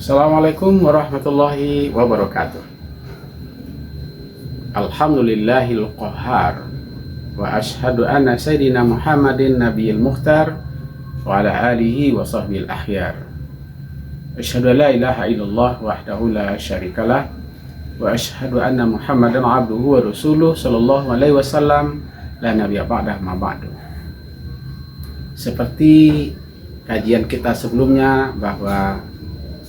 Assalamualaikum warahmatullahi wabarakatuh. Alhamdulillahil qahhar wa ashhadu anna sayyidina Muhammadin nabiyil mukhtar wa ala alihi wa sahbihi akhyar. Asyhadu an la ilaha illallah wahdahu la syarikalah wa asyhadu anna Muhammadan abduhu wa rasuluh sallallahu alaihi wasallam la nabiyya ba'dah ma ba'du. Seperti kajian kita sebelumnya bahwa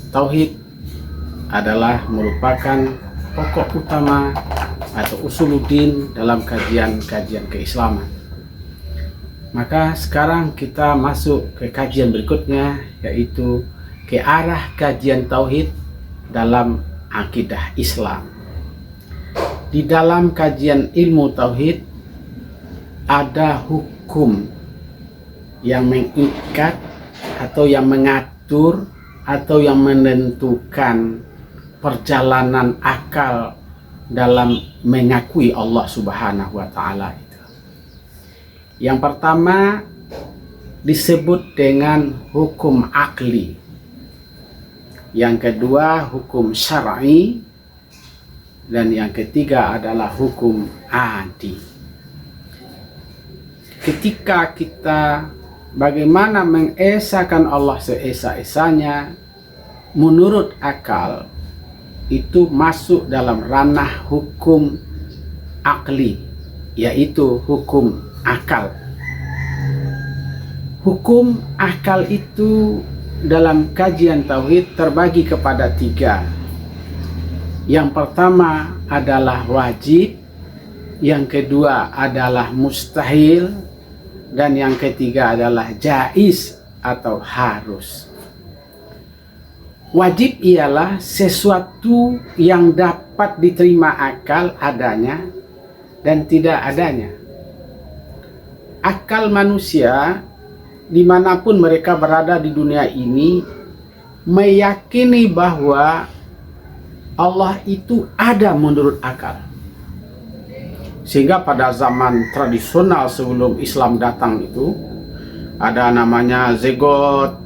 tauhid adalah merupakan pokok utama atau usuluddin dalam kajian-kajian keislaman. Maka sekarang kita masuk ke kajian berikutnya, yaitu ke arah kajian tauhid dalam akidah Islam. Di dalam kajian ilmu tauhid ada hukum yang mengikat atau yang mengatur atau yang menentukan perjalanan akal dalam mengakui Allah Subhanahu wa Ta'ala itu. Yang pertama disebut dengan hukum akli. Yang kedua hukum syar'i, dan yang ketiga adalah hukum adi. Ketika kita bagaimana mengesahkan Allah seesa-esanya menurut akal, itu masuk dalam ranah hukum akli, yaitu hukum akal. Hukum akal itu dalam kajian tauhid terbagi kepada tiga. Yang pertama adalah wajib, yang kedua adalah mustahil, dan yang ketiga adalah jaiz atau harus. Wajib ialah sesuatu yang dapat diterima akal adanya dan tidak adanya. Akal manusia dimanapun mereka berada di dunia ini meyakini bahwa Allah itu ada menurut akal. Sehingga pada zaman tradisional sebelum Islam datang itu ada namanya Zegot,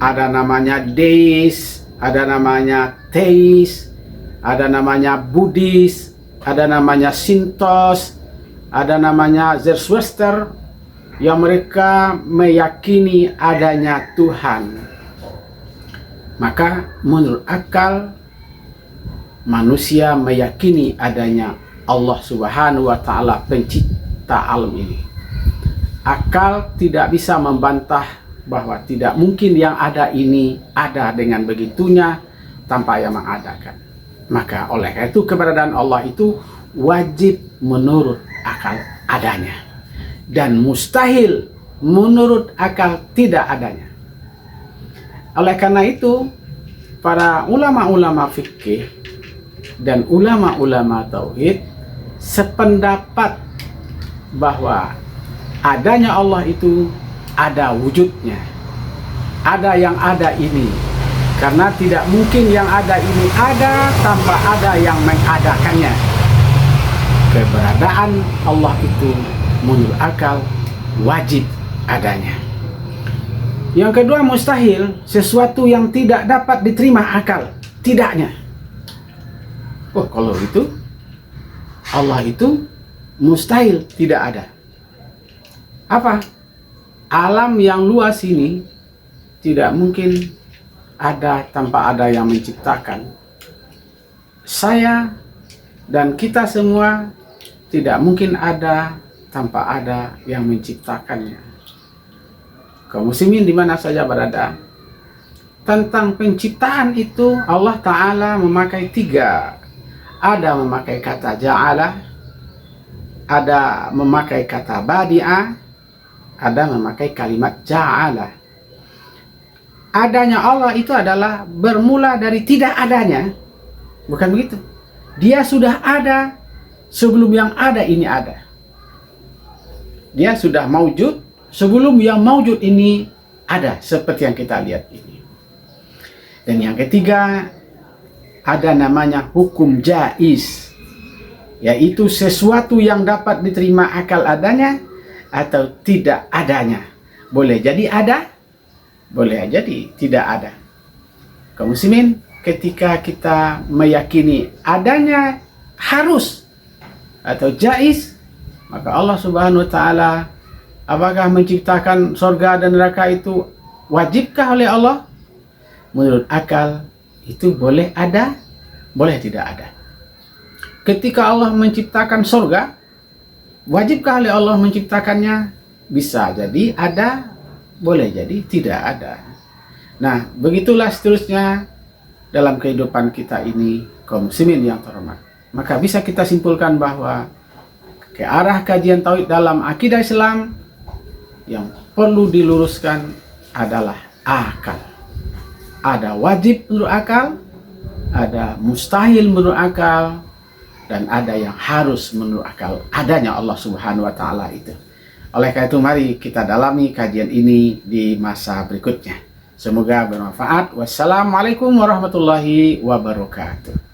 ada namanya Deis, ada namanya Teis, ada namanya Buddhis, ada namanya Sintos, ada namanya Zoroaster, yang mereka meyakini adanya Tuhan. Maka menurut akal manusia meyakini adanya Allah Subhanahu wa Ta'ala pencipta alam ini. Akal tidak bisa membantah bahwa tidak mungkin yang ada ini ada dengan begitunya tanpa yang mengadakan. Maka oleh itu keberadaan Allah itu wajib menurut akal adanya, dan mustahil menurut akal tidak adanya. Oleh karena itu para ulama-ulama fikih dan ulama-ulama tauhid sependapat bahwa adanya Allah itu ada wujudnya, ada yang ada ini, karena tidak mungkin yang ada ini ada tanpa ada yang mengadakannya. Keberadaan Allah itu menurut akal wajib adanya. Yang kedua mustahil, sesuatu yang tidak dapat diterima akal tidaknya. Oh, kalau itu Allah itu mustahil tidak ada. Apa? Alam yang luas ini tidak mungkin ada tanpa ada yang menciptakan. Saya dan kita semua tidak mungkin ada tanpa ada yang menciptakannya. Kaum muslimin di mana saja berada, tentang penciptaan itu Allah Ta'ala memakai tiga. Ada memakai kata ja'ala, ada memakai kata badi'a, ada memakai kalimat ja'ala. Adanya Allah itu adalah bermula dari tidak adanya. Bukan begitu. Dia sudah ada sebelum yang ada ini ada. Dia sudah maujud sebelum yang maujud ini ada, seperti yang kita lihat ini. Dan yang ketiga, ada namanya hukum jaiz, yaitu sesuatu yang dapat diterima akal adanya atau tidak adanya. Boleh jadi ada, boleh jadi tidak ada. kaum muslimin, ketika kita meyakini adanya harus atau jaiz, maka Allah Subhanahu wa taala apakah menciptakan surga dan neraka itu wajibkah oleh Allah? Menurut akal itu boleh ada, boleh tidak ada. Ketika Allah menciptakan surga, wajibkah oleh Allah menciptakannya? Bisa jadi ada, boleh jadi tidak ada. Nah, begitulah seterusnya dalam kehidupan kita ini, kaum muslimin yang terhormat. Maka bisa kita simpulkan bahwa ke arah kajian tauhid dalam akidah Islam yang perlu diluruskan adalah akal. Ada wajib menurut akal, ada mustahil menurut akal, dan ada yang harus menurut akal, adanya Allah Subhanahu wa taala itu. Oleh karena itu mari kita dalami kajian ini di masa berikutnya. Semoga bermanfaat. Wassalamualaikum warahmatullahi wabarakatuh.